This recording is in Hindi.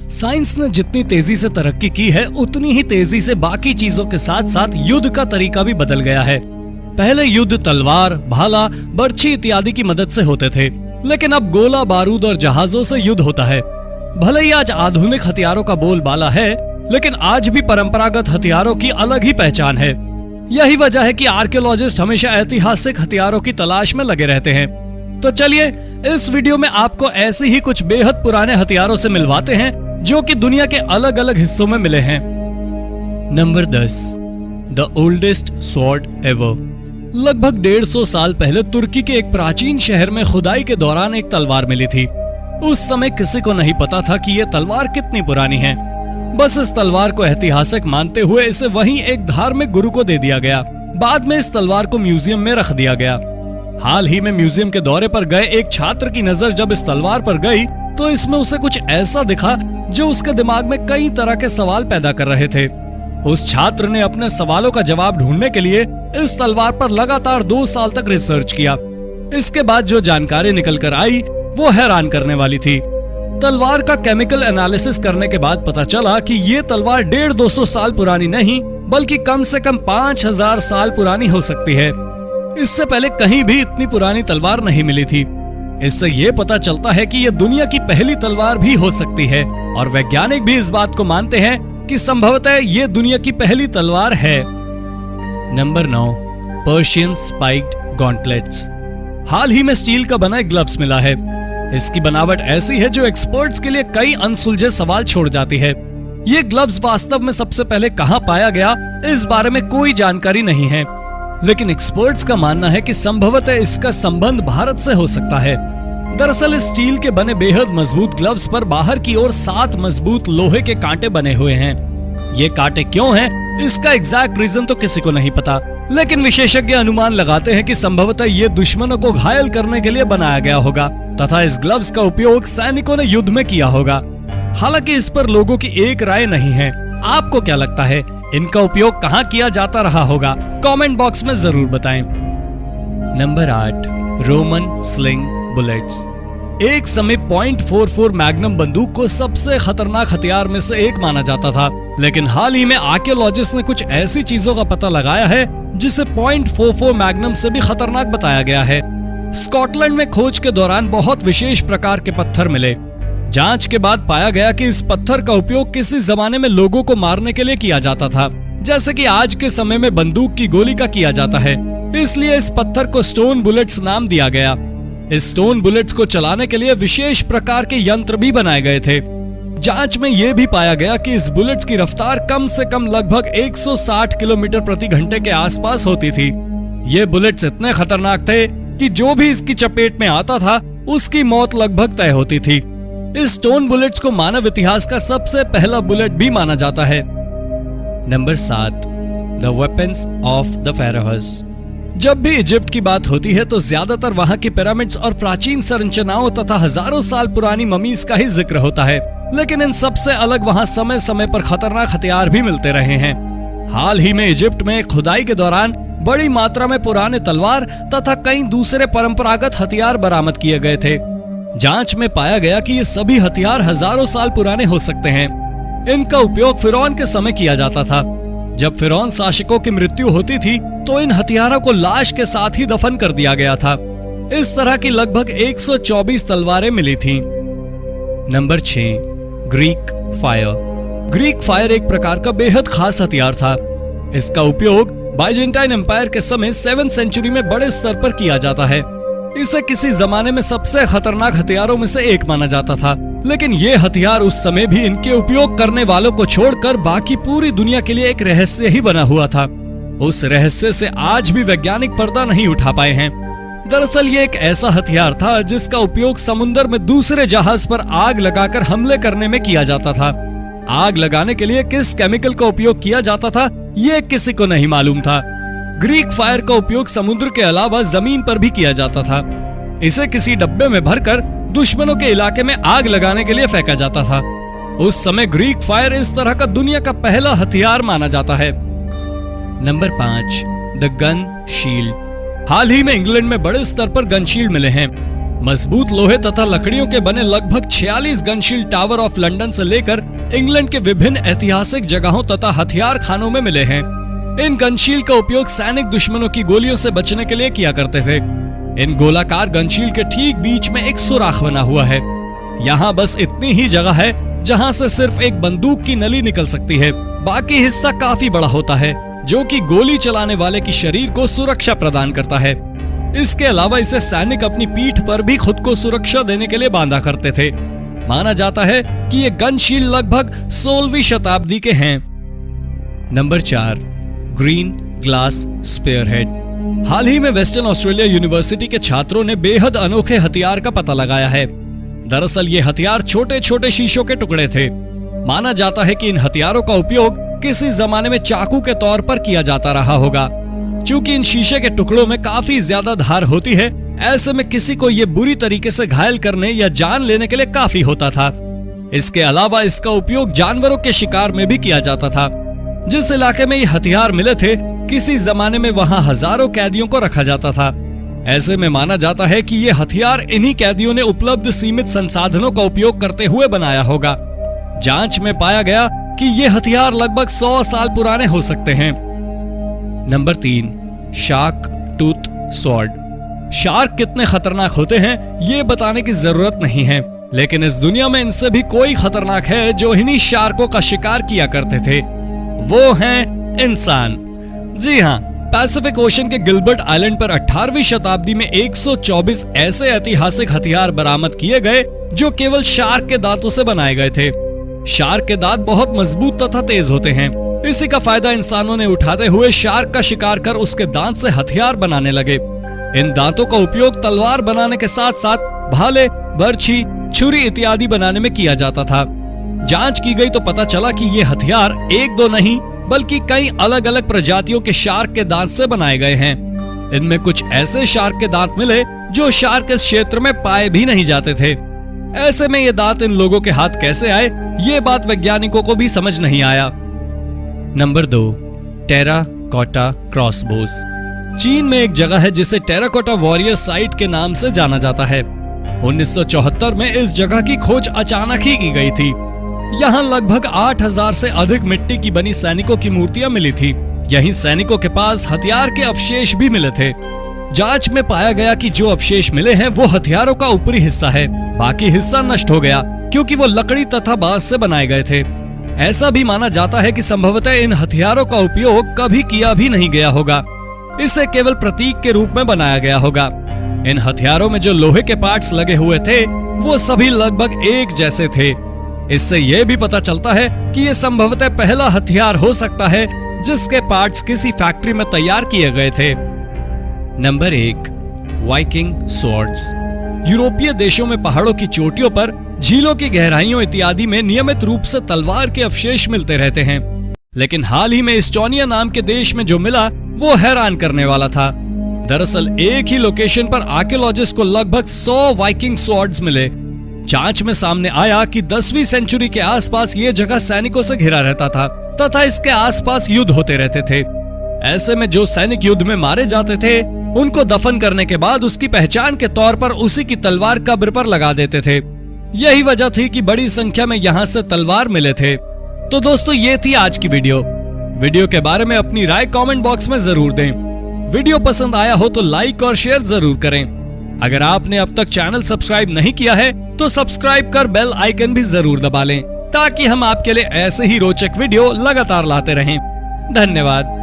साइंस ने जितनी तेजी से तरक्की की है उतनी ही तेजी से बाकी चीजों के साथ साथ युद्ध का तरीका भी बदल गया है। पहले युद्ध तलवार, भाला, बर्छी इत्यादि की मदद से होते थे, लेकिन अब गोला बारूद और जहाजों से युद्ध होता है। भले ही आज आधुनिक हथियारों का बोलबाला है, लेकिन आज भी परंपरागत हथियारों की अलग ही पहचान है। यही वजह है कि आर्कियोलॉजिस्ट हमेशा ऐतिहासिक हथियारों की तलाश में लगे रहते हैं। तो चलिए इस वीडियो में आपको ऐसे ही कुछ बेहद पुराने हथियारों से मिलवाते हैं जो कि दुनिया के अलग अलग हिस्सों में मिले हैं। Number 10, the oldest sword ever. लगभग 150 साल पहले तुर्की के एक प्राचीन शहर में खुदाई के दौरान एक तलवार मिली थी। उस समय किसी को नहीं पता था कि यह तलवार कितनी पुरानी है। बस इस तलवार को ऐतिहासिक मानते हुए इसे वहीं एक धार्मिक गुरु को दे दिया गया। बाद में इस तलवार को म्यूजियम में रख दिया गया। हाल ही में म्यूजियम के दौरे पर गए एक छात्र की नजर जब इस तलवार पर गई तो इसमें उसे कुछ ऐसा दिखा जो उसके दिमाग में कई तरह के सवाल पैदा कर रहे थे। उस छात्र ने अपने सवालों का जवाब ढूंढने के लिए इस तलवार पर लगातार 2 साल तक रिसर्च किया। इसके बाद जो जानकारी निकल कर आई वो हैरान करने वाली थी। तलवार का केमिकल एनालिसिस करने के बाद पता चला कि ये तलवार 150-200 साल पुरानी नहीं बल्कि कम से कम 5000 साल पुरानी हो सकती है। इससे पहले कहीं भी इतनी पुरानी तलवार नहीं मिली थी। इससे ये पता चलता है कि यह दुनिया की पहली तलवार भी हो सकती है और वैज्ञानिक भी इस बात को मानते हैं कि संभवतः ये दुनिया की पहली तलवार है। Number 9, Persian spiked gauntlets. हाल ही में स्टील का बना एक ग्लव्स मिला है। इसकी बनावट ऐसी है जो एक्सपर्ट्स के लिए कई अनसुलझे सवाल छोड़ जाती है। ये ग्लव्स वास्तव में सबसे पहले कहां पाया गया इस बारे में कोई जानकारी नहीं है, लेकिन एक्सपर्ट्स का मानना है कि संभवतः इसका संबंध भारत से हो सकता है। दरअसल इस स्टील के बने बेहद मजबूत ग्लव्स पर बाहर की ओर 7 मजबूत लोहे के कांटे बने हुए हैं। ये कांटे क्यों हैं, इसका एग्जैक्ट रीजन तो किसी को नहीं पता, लेकिन विशेषज्ञ अनुमान लगाते हैं कि संभवतः ये दुश्मनों को घायल करने के लिए बनाया गया होगा तथा इस ग्लव्स का उपयोग सैनिकों ने युद्ध में किया होगा। हालांकि इस पर लोगों की एक राय नहीं है। आपको क्या लगता है इनका उपयोग कहां किया जाता रहा होगा? कमेंट बॉक्स में जरूर बताएं। Number 8, Roman sling bullets. एक समय .44 मैग्नम बंदूक को सबसे खतरनाक हथियार में से एक माना जाता था, लेकिन हाल ही में आर्कियोलॉजिस्ट ने कुछ ऐसी चीजों का पता लगाया है जिसे .44 मैग्नम से भी खतरनाक बताया गया है। स्कॉटलैंड में खोज के दौरान बहुत विशेष प्रकार के पत्थर मिले। जांच के बाद पाया गया कि इस पत्थर का उपयोग किसी जमाने में लोगों को मारने के लिए किया जाता था, जैसे कि आज के समय में बंदूक की गोली का किया जाता है। इसलिए इस पत्थर को स्टोन बुलेट्स नाम दिया गया। इस स्टोन बुलेट्स को चलाने के लिए विशेष प्रकार के यंत्र भी बनाए गए थे। जांच में यह भी पाया गया कि इस बुलेट्स की रफ्तार कम से कम लगभग 160 किलोमीटर प्रति घंटे के आसपास होती थी। ये बुलेट्स इतने खतरनाक थे कि जो भी इसकी चपेट में आता था उसकी मौत लगभग तय होती थी। इस स्टोन बुलेट्स को मानव इतिहास का सबसे पहला बुलेट भी माना जाता है। Number 7, the weapons of the Feroz. जब भी इजिप्ट की बात होती है तो ज्यादातर वहां की पिरामिड्स और प्राचीन संरचनाओं तथा हजारों साल पुरानी ममीज का ही जिक्र होता है, लेकिन इन सबसे अलग वहां समय समय पर खतरनाक हथियार भी मिलते रहे हैं। हाल ही में इजिप्ट में खुदाई के दौरान बड़ी मात्रा में पुराने तलवार तथा कई दूसरे परंपरागत हथियार बरामद किए गए थे। जांच में पाया गया कि ये सभी हथियार हजारों साल पुराने हो सकते हैं। इनका उपयोग फिरौन के समय किया जाता था। जब फिरौन शासकों की मृत्यु होती थी तो इन हथियारों को लाश के साथ ही दफन कर दिया गया था। इस तरह की लगभग 124 तलवारें मिली थीं। Number 6, Greek fire. Greek fire एक प्रकार का बेहद खास हथियार था। इसका उपयोग बाइजेंटाइन एम्पायर के समय 7वीं सेंचुरी में बड़े स्तर पर किया जाता है। इसे किसी जमाने में सबसे खतरनाक हथियारों में से एक माना जाता था, लेकिन ये हथियार उस समय भी इनके उपयोग करने वालों को छोड़कर बाकी पूरी दुनिया के लिए एक रहस्य ही बना हुआ था। उस रहस्य से आज भी वैज्ञानिक पर्दा नहीं उठा पाए हैं। दरअसल ये एक ऐसा हथियार था जिसका उपयोग समुद्र में दूसरे जहाज पर आग लगाकर हमले करने में किया जाता था। आग लगाने के लिए किस केमिकल का उपयोग किया जाता था ये किसी को नहीं मालूम था। ग्रीक फायर का उपयोग समुद्र के अलावा जमीन पर भी किया जाता था। इसे किसी डब्बे में भरकर दुश्मनों के इलाके में आग लगाने के लिए फेंका जाता था। उस समय ग्रीक फायर इस तरह का दुनिया का पहला हथियार माना जाता है। Number 5, the gun shield. हाल ही में इंग्लैंड में बड़े स्तर पर गन शील्ड मिले हैं। मजबूत लोहे तथा लकड़ियों के बने लगभग 46 गनशील्ड टावर ऑफ लंदन से लेकर इंग्लैंड के विभिन्न ऐतिहासिक जगहों तथा हथियार खानों में मिले हैं। इन गनशील्ड का उपयोग सैनिक दुश्मनों की गोलियों से बचने के लिए किया करते थे। इन गोलाकार गनशील्ड के ठीक बीच में एक सुराख बना हुआ है। यहाँ बस इतनी ही जगह है जहाँ से सिर्फ एक बंदूक की नली निकल सकती है। बाकी हिस्सा काफी बड़ा होता है, जो कि गोली चलाने वाले की शरीर को सुरक्षा प्रदान करता है। इसके अलावा इसे सैनिक अपनी पीठ पर भी खुद को सुरक्षा देने के लिए बांधा करते थे। माना जाता है कि ये गनशील्ड लगभग 16वीं शताब्दी के हैं। Number 4, green glass spearhead. हाल ही में वेस्टर्न ऑस्ट्रेलिया यूनिवर्सिटी के छात्रों ने बेहद अनोखे हथियार का पता लगाया है। दरअसल ये हथियार छोटे छोटे शीशों के टुकड़े थे। माना जाता है कि इन हथियारों का उपयोग किसी जमाने में चाकू के तौर पर किया जाता रहा होगा। चूंकि इन शीशे के टुकड़ों में काफी ज्यादा धार होती है, ऐसे में किसी को ये बुरी तरीके से घायल करने या जान लेने के लिए काफी होता था। इसके अलावा इसका उपयोग जानवरों के शिकार में भी किया जाता था। जिस इलाके में ये हथियार मिले थे, किसी जमाने में वहां हजारों कैदियों को रखा जाता था। ऐसे में माना जाता है कि ये हथियार इन्हीं कैदियों ने उपलब्ध सीमित संसाधनों का उपयोग करते हुए बनाया होगा। जांच में पाया गया कि ये हथियार लगभग 100 साल पुराने हो सकते हैं। Number 3, shark tooth sword. Shark कितने खतरनाक होते हैं ये बताने की जरूरत नहीं है, लेकिन इस दुनिया में इनसे भी कोई खतरनाक है जो इन्हीं शार्कों का शिकार किया करते थे। वो हैं इंसान। जी हाँ, पैसिफिक ओशन के गिलबर्ट आइलैंड पर 18वीं शताब्दी में 124 ऐसे ऐतिहासिक हथियार बरामद किए गए जो केवल शार्क के दांतों से बनाए गए थे। शार्क के दांत बहुत मजबूत तथा तेज होते हैं। इसी का फायदा इंसानों ने उठाते हुए शार्क का शिकार कर उसके दांत से हथियार बनाने लगे। इन दांतों का उपयोग तलवार बनाने के साथ साथ भाले, बर्छी, छुरी इत्यादि बनाने में किया जाता था। जांच की गई तो पता चला कि ये हथियार एक दो नहीं बल्कि कई अलग अलग प्रजातियों के शार्क के दांत से बनाए गए हैं। इनमें कुछ ऐसे शार्क के दांत मिले जो शार्क इस क्षेत्र में पाए भी नहीं जाते थे। ऐसे में ये दांत इन लोगों के हाथ कैसे आए, ये बात वैज्ञानिकों को भी समझ नहीं आया। Number 2, terracotta crossbows. चीन में एक जगह है जिसे टेराकोटा वॉरियर साइट के नाम से जाना जाता है। 1974 में इस जगह की खोज अचानक ही की गई थी। यहाँ लगभग 8000 से अधिक मिट्टी की बनी सैनिकों की मूर्तियां मिली थी। यहीं सैनिकों के पास हथियार के अवशेष भी मिले थे। जांच में पाया गया कि जो अवशेष मिले हैं वो हथियारों का ऊपरी हिस्सा है, बाकी हिस्सा नष्ट हो गया क्योंकि वो लकड़ी तथा बांस से बनाए गए थे। ऐसा भी माना जाता है कि संभवतः इन हथियारों का उपयोग कभी किया भी नहीं गया होगा। इसे केवल प्रतीक के रूप में बनाया गया होगा। इन हथियारों में जो लोहे के पार्ट्स लगे हुए थे वो सभी लगभग एक जैसे थे। इससे यह भी पता चलता है कि ये संभवतः पहला हथियार हो सकता है जिसके पार्ट्स किसी फैक्ट्री में तैयार किए गए थे। Number 1, Viking swords. यूरोपीय देशों में पहाड़ों की चोटियों पर, झीलों की गहराइयों इत्यादि में नियमित रूप से तलवार के अवशेष मिलते रहते हैं। लेकिन हाल ही में एस्टोनिया नाम के देश में जो मिला वो हैरान करने वाला था। दरअसल एक ही लोकेशन पर आर्कियोलॉजिस्ट को लगभग 100 वाइकिंग स्वॉर्ड्स मिले। जांच में सामने आया कि 10वीं सेंचुरी के आसपास ये जगह सैनिकों से घिरा रहता था तथा इसके आसपास युद्ध होते रहते थे। ऐसे में जो सैनिक युद्ध में मारे जाते थे उनको दफन करने के बाद उसकी पहचान के तौर पर उसी की तलवार कब्र पर लगा देते थे। यही वजह थी कि बड़ी संख्या में यहाँ से तलवार मिले थे। तो दोस्तों ये थी आज की वीडियो के बारे में अपनी राय कमेंट बॉक्स में जरूर दें। वीडियो पसंद आया हो तो लाइक और शेयर जरूर करें। अगर आपने अब तक चैनल सब्सक्राइब नहीं किया है तो सब्सक्राइब कर बेल आइकन भी जरूर दबा लें ताकि हम आपके लिए ऐसे ही रोचक वीडियो लगातार लाते रहें। धन्यवाद।